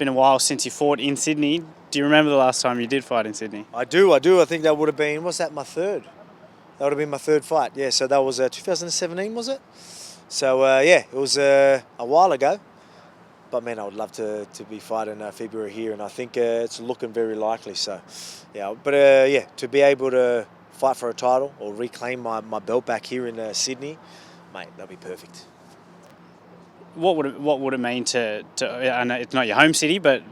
been a while since you fought in Sydney. Do you remember the last time you did fight in Sydney? I do. I think that would have been, what's that, my third? That would have been my third fight. Yeah, so that was 2017, was it? So, yeah, it was a while ago. But, man, I would love to be fighting February here, and I think it's looking very likely. So, yeah, but, yeah, to be able to fight for a title or reclaim my belt back here in Sydney, mate, that'd be perfect. What would it mean to I know it's not your home city, but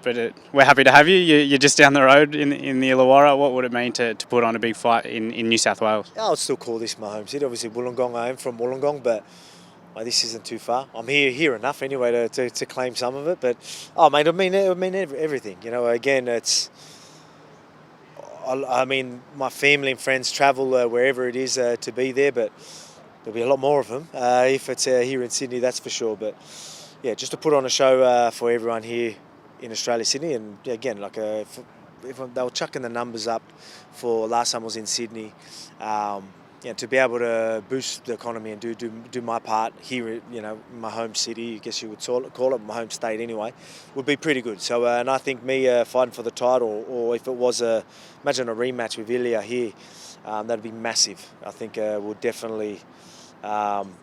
we're happy to have you. You're just down the road in the Illawarra. What would it mean to put on a big fight in New South Wales? I would still call this my home city. Obviously, Wollongong, I am from Wollongong, but this isn't too far. I'm here enough anyway to claim some of it. But, mate, it would mean everything. You know, again, I mean, my family and friends travel wherever it is to be there, but there'll be a lot more of them if it's here in Sydney, that's for sure. But yeah, just to put on a show for everyone here in Australia, Sydney, and again, like if they were chucking the numbers up for last time I was in Sydney, to be able to boost the economy and do my part here, you know, in my home city, I guess you would call it my home state anyway, would be pretty good. So, and I think me fighting for the title, or if it was imagine a rematch with Ilia here, that'd be massive. I think we'll definitely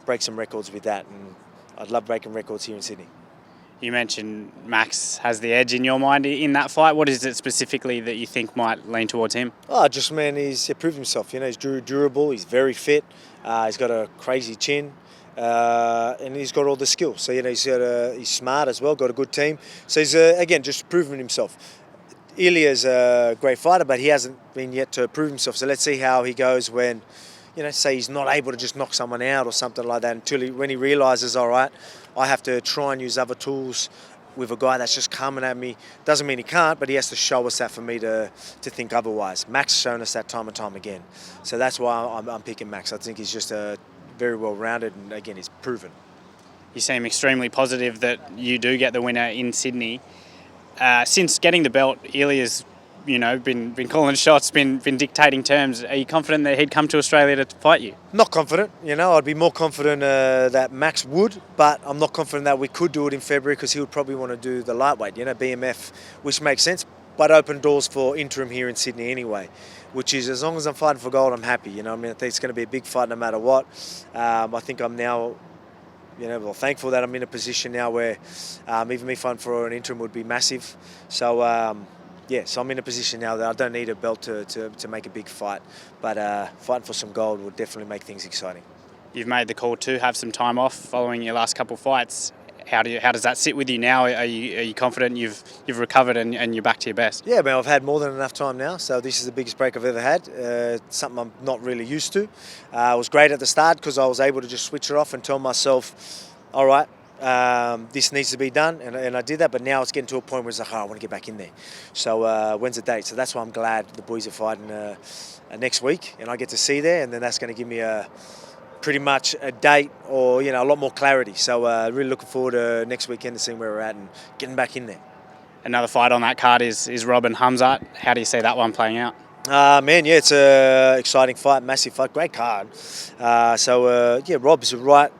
break some records with that, and I'd love breaking records here in Sydney. You mentioned Max has the edge in your mind in that fight. What is it specifically that you think might lean towards him? Just, man, he's proved himself. You know, he's durable, he's very fit, he's got a crazy chin, and he's got all the skills. So, you know, he's smart as well, got a good team. So he's, again, just proven himself. Ilia's a great fighter, but he hasn't been yet to prove himself. So let's see how he goes when, you know, say he's not able to just knock someone out or something like that when he realises, all right, I have to try and use other tools with a guy that's just coming at me. Doesn't mean he can't, but he has to show us that for me to think otherwise. Max has shown us that time and time again. So that's why I'm picking Max. I think he's just very well-rounded, and again, he's proven. You seem extremely positive that you do get the winner in Sydney. Since getting the belt, Ilia's, you know, been calling shots, been dictating terms. Are you confident that he'd come to Australia to fight you? Not confident. You know, I'd be more confident that Max would, but I'm not confident that we could do it in February because he would probably want to do the lightweight, you know, BMF, which makes sense, but open doors for interim here in Sydney anyway, which is, as long as I'm fighting for gold, I'm happy. You know, I mean, I think it's going to be a big fight no matter what. I think I'm now, you know, thankful that I'm in a position now where even me fighting for an interim would be massive. So, yeah, so I'm in a position now that I don't need a belt to make a big fight, but fighting for some gold will definitely make things exciting. You've made the call to have some time off following your last couple of fights. How does that sit with you now? Are you confident you've recovered and you're back to your best? Yeah, man, I've had more than enough time now, so this is the biggest break I've ever had. Something I'm not really used to. It was great at the start because I was able to just switch it off and tell myself, all right, this needs to be done, and I did that, but now it's getting to a point where it's like, I want to get back in there. So when's the date? So that's why I'm glad the boys are fighting next week, and I get to see there, and then that's going to give me pretty much a date, or, you know, a lot more clarity. So really looking forward to next weekend to seeing where we're at and getting back in there. Another fight on that card is Rob and Khamzat. How do you see that one playing out? Man, yeah, it's an exciting fight, massive fight, great card. Yeah, Rob's right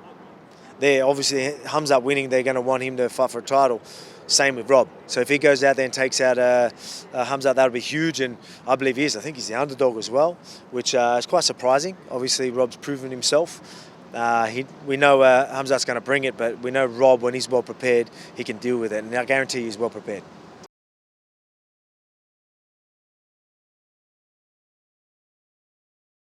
there. Obviously, Khamzat winning, they're going to want him to fight for a title. Same with Rob. So if he goes out there and takes out Khamzat, that'll be huge, and I believe he is. I think he's the underdog as well, which is quite surprising. Obviously, Rob's proven himself. We know Khamzat's going to bring it, but we know Rob, when he's well prepared, he can deal with it, and I guarantee he's well prepared.